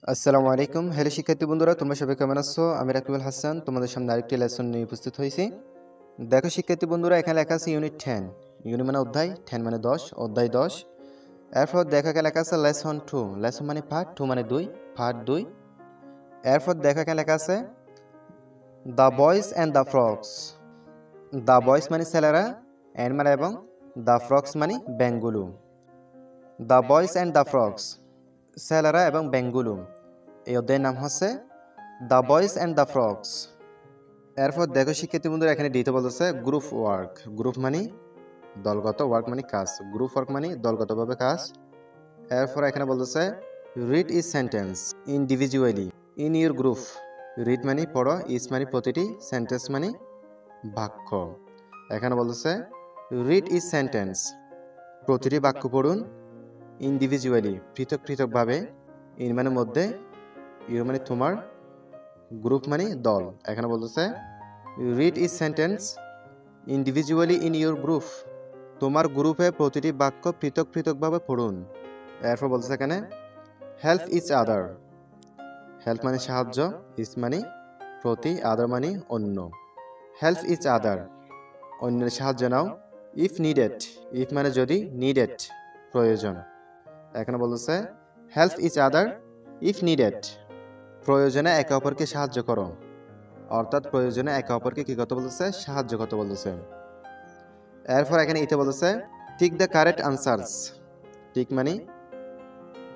আসসালামু আলাইকুম। হ্যালো শিক্ষার্থী বন্ধুরা, তোমরা সবাই কেমন আছো? আমি রাকিবুল হাসান তোমাদের সামনে আরেকটি লেসন নিয়ে উপস্থিত হয়েছি। দেখো শিক্ষার্থী বন্ধুরা, এখানে লেখা আছে ইউনিট 10। ইউনিট মানে অধ্যায়, 10 মানে 10, অধ্যায় 10। এরপর দেখো এখানে লেখা আছে লেসন 2। লেসন মানে পার্ট, 2 মানে 2, পার্ট 2। এরপর দেখো এখানে লেখা আছে the boys and the frogs. The boys মানে ছেলেরা, অ্যান্ড মানে এবং, দ্য ফ্রগস মানে ব্যাঙগুলো। The boys and the frogs, ছেলেরা এবং ব্যাঙগুলো। এই অধ্যায়ের নাম হচ্ছে the boys and the frogs. এরপর দেখো শিক্ষার্থী বন্ধুরা, এখানে দিতে বলতেছে গ্রুপ ওয়ার্ক। গ্রুপ মানে দলগত, ওয়ার্ক মানে কাজ। গ্রুপ ওয়ার্ক মানে দলগতভাবে কাজ। এরপর এখানে বলতেছে read is sentence individually in your group. Read মানে পড়ো, ইজ মানে প্রতিটি, সেন্টেন্স মানে বাক্য। এখানে বলতেছে রিড ইজ সেন্টেন্স, প্রতিটি বাক্য পড়ুন, ইন্ডিভিজুয়ালি পৃথক পৃথকভাবে, ইন মানে মধ্যে, ইউর মানে তোমার, গ্রুপ মানে দল। এখানে বলতেছে read is sentence individually in your group, তোমার গ্রুপে প্রতিটি বাক্য পৃথক পৃথকভাবে পড়ুন। এরপর বলতেছে এখানে হেল্প ইচ আদার। হেল্প মানে সাহায্য, ইচ মানে প্রতি, আদার মানে অন্য। হেল্প ইচ আদার, অন্যের সাহায্য নাও। ইফ নিডেড, ইফ মানে যদি, নিডেড প্রয়োজন। এখানে বলতেছে help each other if needed, প্রয়োজনে একে অপরকে সাহায্য করো। অর্থাৎ প্রয়োজনে একে অপরকে কি করতে বলতেছে? সাহায্য করতে বলতেছে। এরপর এখানে ইতে বলতেছে tick the correct answers. Tick মানে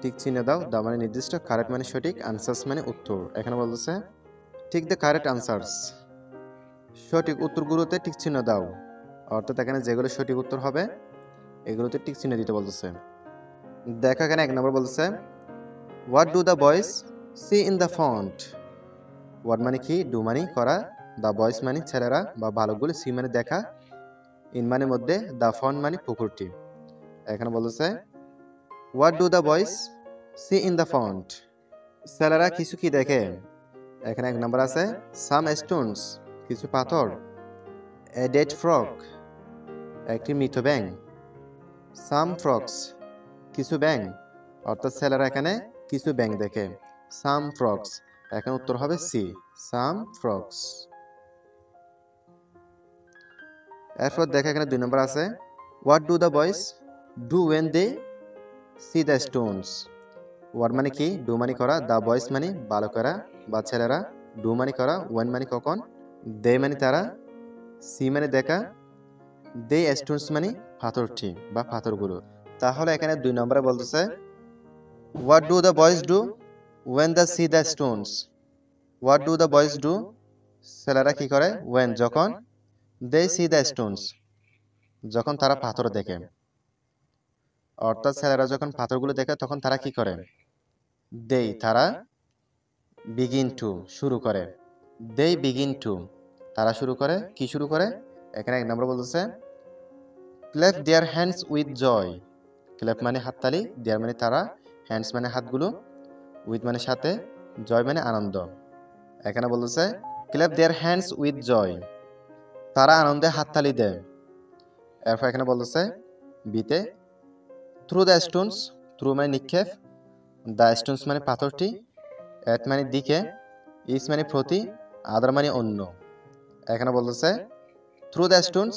টিক চিহ্ন দাও, দা মানে নির্দিষ্ট, কারেক্ট মানে সঠিক, আনসার্স মানে উত্তর। এখানে বলতেছে টিক দ্য কারেক্ট আনসার্স, সঠিক উত্তরগুলোতে টিক চিহ্ন দাও। অর্থাৎ এখানে যেগুলো সঠিক উত্তর হবে এগুলোতে টিক চিহ্ন দিতে বলতেছে। দেখো এখানে 1 নম্বর বলতেছে what do the boys see in the pond. What মানে কি, ডু মানে করা, দ্য বয়েজ মানে ছেলেরা বা বালকগুলো, সি মানে দেখা, ইন মানে মধ্যে, দ্য ফন্ট মানে পুকুরটি। এখানে বলতেছে what do the boys see in the pond, ছেলেরা কিছু কি দেখে। এখানে 1 নম্বর আছে সাম স্টোনস, কিছু পাথর, এ ডেড ফ্রগ, একটি মৃত ব্যাঙ, সাম ফ্রগস, কিছু ব্যাঙ। অর্থাৎ ছেলেরা এখানে কিছু ব্যাঙ দেখে, সাম ফ্রগস। এখানে উত্তর হবে সি, সাম ফ্রগস। এরপর দেখে এখানে 2 নম্বর আছে what do the boys do when they see the stones. What মানে কি, ডু মানে করা, দ্য বয়েজ মানে বালকেরা বা ছেলেরা, ডু মানে করা, ওয়েন মানে কখন, দে মানে তারা, সি মানে দেখা, দে স্টোনস মানে পাথরটি বা পাথরগুলো। তাহলে এখানে 2 নম্বরে বলতেছে what do the boys do when the see the stones. What do the boys do, ছেলেরা কি করে, ওয়েন যখন, দে সি দ্য স্টোনস যখন তারা পাথর দেখে। অর্থাৎ ছেলেরা যখন পাথরগুলো দেখে তখন তারা কি করে, দেই তারা, বিগিন টু শুরু করে, দে বিগিন টু তারা শুরু করে, কি শুরু করে। এখানে 1 নম্বর বলতেছে clap their hands with joy. Clap মানে হাততালি, দেয়ার মানে তারা, হ্যান্ডস মানে হাতগুলো, উইথ মানে সাথে, জয় মানে আনন্দ। এখানে বলতেছে ক্ল্যাপ দেয়ার হ্যান্ডস উইথ জয়, তারা আনন্দে হাততালি দেয়। এরপর এখানে বলতেছে বিতে থ্রু দ্য স্টোনস, থ্রু মানে নিক্ষেপ, দ্য স্টোনস মানে পাথরটি, এট মানে দিকে, ইস মানে প্রতি, আদার মানে অন্য। এখানে বলতেছে throw the stones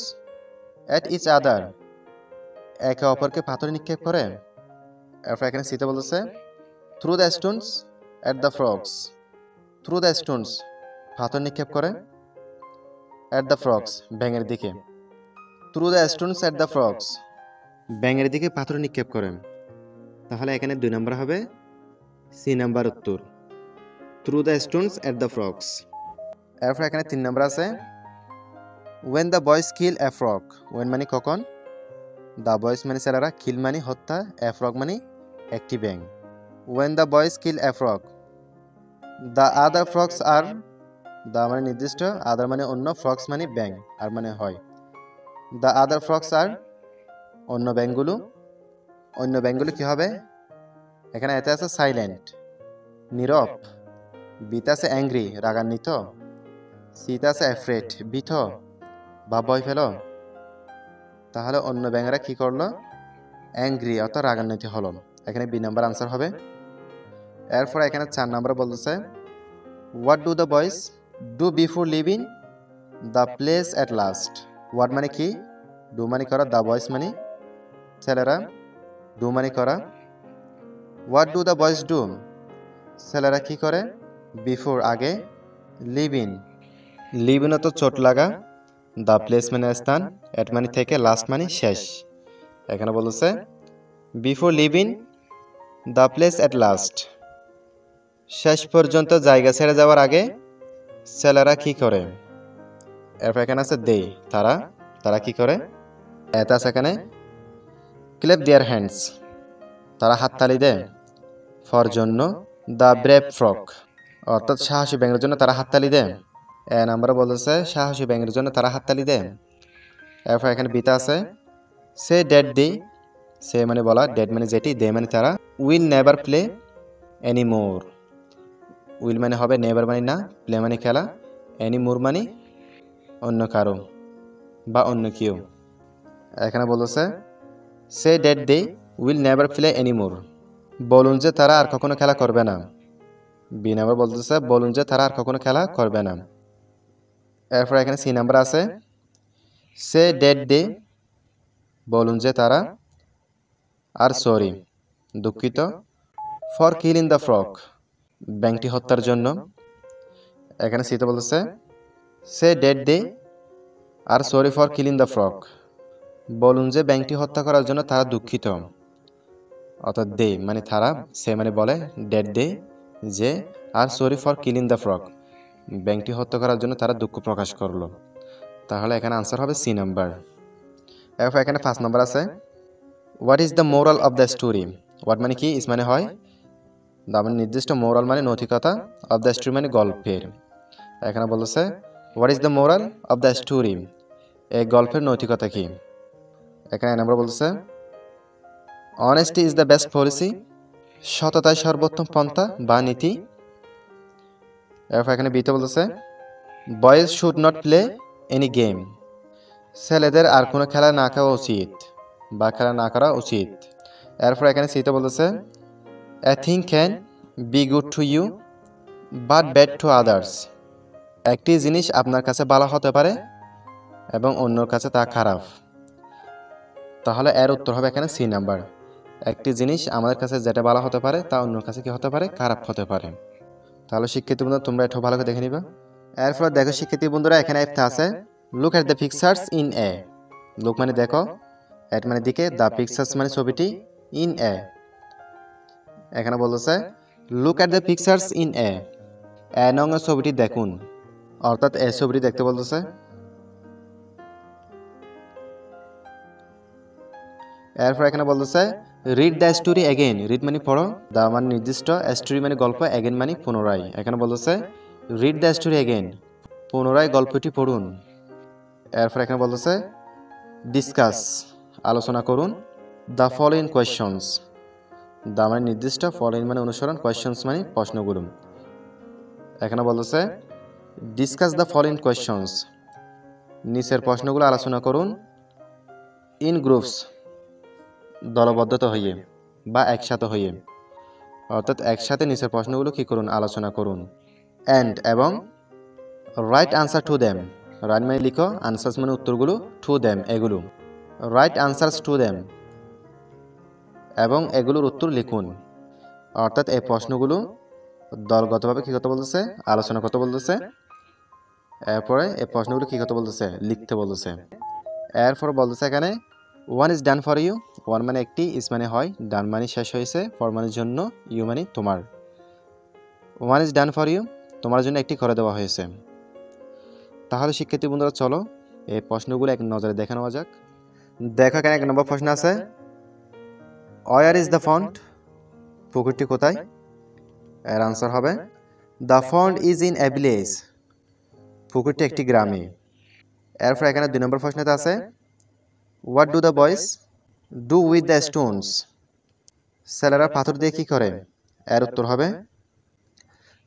at each other, একে অপরকে পাথর নিক্ষেপ করে। এরপর এখানে সিতে বলতেছে throw the stones at the frogs. Throw the stones পাথর নিক্ষেপ করে, এট দ্য ফ্রগস ব্যাঙের দিকে। Throw the stones at the frogs, ব্যাঙের দিকে পাথর নিক্ষেপ করে। তাহলে এখানে 2 নম্বর হবে সি নাম্বার উত্তর, throw the stones at the frogs. এরপর এখানে 3 নম্বর আছে when the boys kill a frog. When মানে কখন, দ্য বয়েজ মানে ছেলেরা, কিল মানে হত্যা, এ ফ্রগ মানে একটি ব্যাঙ। When the boys kill a frog, the other frogs আর, দ্য মানে নির্দিষ্ট, আদার মানে অন্য, ফ্রগস মানে ব্যাঙ, আর মানে হয়। দ্য আদার ফ্রগস আর, অন্য ব্যাঙগুলো। অন্য ব্যাঙগুলো কি হবে, এখানে এতে আছে সাইলেন্ট নীরব, বিতে আছে অ্যাংরি রাগান্বিত, সিতে আছে অ্যাফ্রেড ভীত বা ভয় পেল। তাহলে অন্য ব্যাঙেরা কি করলো, অ্যাংরি অর্থাৎ রাগান্বিত হলো। এখানে বি নাম্বার আনসার হবে। এরপর এখানে 4 নম্বরে বলতেছে what do the boys do before living the place at last. What মানে কি, ডু মানে করা, দ্য বয়েজ মানে ছেলেরা, ডু মানে করা। What do the boys do, ছেলেরা কি করে, বিফোর আগে, লিভিং লিভিং তো চোট লাগা, দ্য প্লেস মানে স্থান, এট মানে থেকে, লাস্ট মানে শেষ। এখানে বলতেছে before living the place at last, শেষ পর্যন্ত জায়গা ছেড়ে যাওয়ার আগে ছেলেরা কি করে। এরপর এখানে আছে দে, তারা, তারা কি করে। এতে আছে এখানে ক্লেপ দেয়ার হ্যান্ডস, তারা হাততালি দেয়, ফর জন্য, দ্য ব্রেভ ফ্রক, অর্থাৎ সাহসী ব্যাঙের জন্য তারা হাততালি দেয়। এ নাম্বারে বলতেছে সাহসী ব্যাঙের জন্য তারা হাততালি দেয়। এরপর এখানে বিতা আছে সে ডেড দি, সে মানে বলা, ডেড মানে যেটি, দে মানে তারা, will never play any more, will মানে হবে, নেভার মানে না, প্লে মানে খেলা, এনি মোর মানে অন্য কারো বা অন্য কেউ। এখানে বলতেছে সে dead they will never play any more, বলুন যে তারা আর কখনো খেলা করবে না। বি নাম্বার বলতেছে বলুন যে তারা আর কখনো খেলা করবে না। এরপর এখানে সি নাম্বার আছে সে ডেড দে, বলুন যে তারা, আর সরি দুঃখিত, ফর কিলিং দ্য ফ্রক, ব্যাংকটি হত্যার জন্য। এখানে সিতে বলতেছে সে dead they are sorry for killing the frog, বলুন যে ব্যাংকটি হত্যা করার জন্য তারা দুঃখিত। অর্থাৎ দে মানে তারা, সে মানে বলে, ডেড দে যে, are sorry for killing the frog, ব্যাংকটি হত্যা করার জন্য তারা দুঃখ প্রকাশ করলো। তাহলে এখানে আনসার হবে সি নাম্বার। এরপর এখানে 5 নাম্বার আছে what is the moral of the story. What মানে কি, ইস মানে হয়, দা মানে নির্দিষ্ট, মোরাল মানে নৈতিকতা, অফ দ্য স্টোরি মানে গল্পের। এখানে বলতেছে what is the moral of the story, এই গল্পের নৈতিকতা কি। এখানে নাম্বার বলতেছে honesty is the best policy, সততাই সর্বোত্তম পন্থা বা নীতি। এরপর এখানে বিতে বলতেছে boys should not play any game, ছেলেদের আর কোনো খেলা না খাওয়া উচিত বা খেলা না করা উচিত। এরপর এখানে সিতে বলতেছে a thing can be good to you but bad to others, একটি জিনিস আপনার কাছে ভালো হতে পারে এবং অন্যর কাছে তা খারাপ। তাহলে এর উত্তর হবে এখানে সি নাম্বার। একটি জিনিস আমাদের কাছে যেটা ভালো হতে পারে তা অন্যর কাছে কি হতে পারে, খারাপ হতে পারে। তাহলে শিক্ষার্থী বন্ধুরা তোমরা একটু ভালো করে দেখে নিবা। এরপর দেখো শিক্ষার্থী বন্ধুরা এখানে একটা আছে look at the pictures in a, look মানে দেখো, এট মানে দিকে, দ্য পিকচার্স মানে ছবিটি, ইন এ এখানে বলতেছে look at the pictures in a নং এর ছবিটি দেখুন, অর্থাৎ এ ছবিটি দেখতে বলতেছে। এরপর এখানে বলতেছে read the story again, read মানে পড়ো, দ্য মানে নির্দিষ্ট, স্টোরি মানে গল্প, এগেইন মানে পুনরায়। এখানে বলতেছে রিড দ্য স্টোরি এগেইন, পুনরায় গল্পটি পড়ুন। এরপর এখানে বলতেছে ডিসকাস, আলোচনা করুন, দ্য ফলোইং কোয়েশ্চনস, দ্য মানে নির্দিষ্ট, ফলোইং মানে অনুসরণ, কোয়েশ্চনস মানে প্রশ্নগুলো। এখানে বলতেছে ডিসকাস দ্য ফলোইং কোয়েশ্চনস, নিচের প্রশ্নগুলো আলোচনা করুন, ইন গ্রুপস, দলবদ্ধতা হইয়ে বা একসাথে হইয়ে, অর্থাৎ একসাথে নিচের প্রশ্নগুলো কি করুন, আলোচনা করুন। অ্যান্ড এবং right answer to them, right মানে লিখো, আনসার্স মানে উত্তরগুলো, টু দেম এগুলো, রাইট আনসার্স টু দেম এবং এগুলোর উত্তর লিখুন। অর্থাৎ এই প্রশ্নগুলো দলগতভাবে কী করতে বলতেছে, আলোচনা করতে বলতেছে। এরপরে এই প্রশ্নগুলো কী করতে বলতেছে, লিখতে বলতেছে। এরপর বলতেছে এখানে one is done for you, one মানে একটি, ইজ মানে হয়, ডান মানে শেষ হয়েছে, ফর মানে জন্য, ইউ মানে তোমার। One is done for you, তোমার জন্য একটি করে দেওয়া হয়েছে। তাহলে শিক্ষার্থী বন্ধুরা চলো এই প্রশ্নগুলো এক নজরে দেখে নেওয়া যাক। দেখো এখানে 1 নম্বর প্রশ্ন আছে ওয়ার ইজ দ্য ফন্ট, পুকুরটি কোথায়। এর আনসার হবে the font is in a village, পুকুরটি একটি গ্রামে। এরপর এখানে 2 নম্বর প্রশ্নতে আছে what do the boys do with the Stones, ছেলেরা পাথর দিয়ে কি করে। এর উত্তর হবে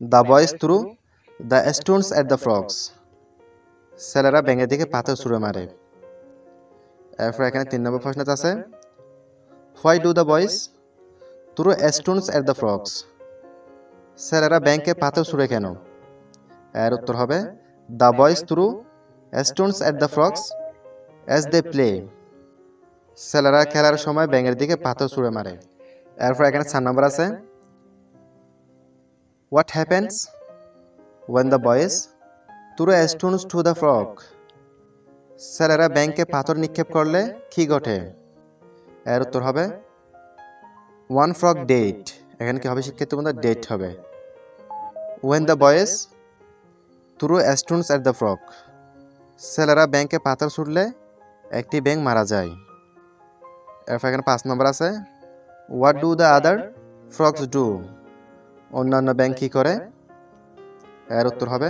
the boys through the stones at the frogs, ছেলেরা ব্যাঙের দিকে পাথর ছুঁড়ে মারে। এরপর এখানে 3 নম্বর প্রশ্নতে আছে why do the boys throw stones at the frogs, ছেলেরা ব্যাংকে পাথর ছুঁড়ে কেন? এর উত্তর হবে the boys throw stones at the frogs as they play. ছেলেরা খেলার সময় ব্যাঙের দিকে পাথর ছুঁড়ে মারে। এরপর এখানে 4 নম্বর আছে what happens when the boys throw stones to the frog. ছেলেরা ব্যাংকে পাথর নিক্ষেপ করলে কি ঘটে? এর উত্তর হবে ওয়ান ফ্রগ ডেট। এখানে কি হবে শিক্ষার্থী বন্ধুরা? ডেট হবে। When the boys throw stones at the frog. ছেলেরা ব্যাংকে পাথর ছুটলে একটি ব্যাঙ মারা যায়। এরপর এখানে 5 নম্বর আছে what do the other frogs do. অন্যান্য ব্যাঙ কি করে? এর উত্তর হবে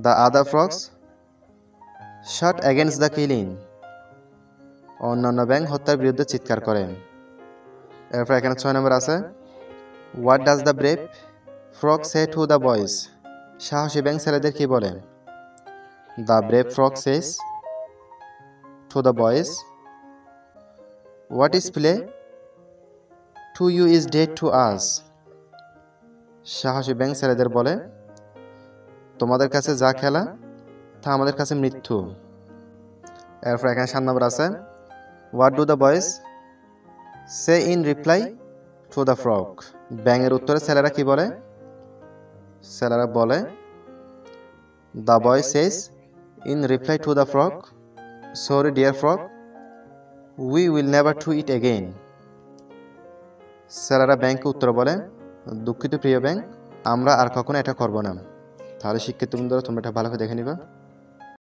the other frogs shot against the killing. অন্যান্য ব্যাঙ হত্যার বিরুদ্ধে চিৎকার করে। এরপর এখানে 6 নম্বর আছে what does the brave frog say to the boys. সাহসী ব্যাঙ ছেলেদের কি বলে? The brave frog says to the boys what is play to you is dead to us. সাহসী ব্যাঙ ছেলেদের বলে তোমাদের কাছে যা খেলা তা আমাদের কাছে মৃত্যু। এরপর এখানে 7 নম্বর আছে what do the boys say in reply to the frog. ব্যাঙের উত্তরে ছেলেরা কি বলে? ছেলেরা বলে the boy says in reply to the frog sorry dear frog we will never to it again. ছেলেরা ব্যাংকে উত্তর বলে দুঃখিত প্রিয় ব্যাঙ, আমরা আর কখনো এটা করব না। তাহলে শিক্ষার্থী বন্ধুরা তোমরা এটা ভালো করে দেখে নিবা।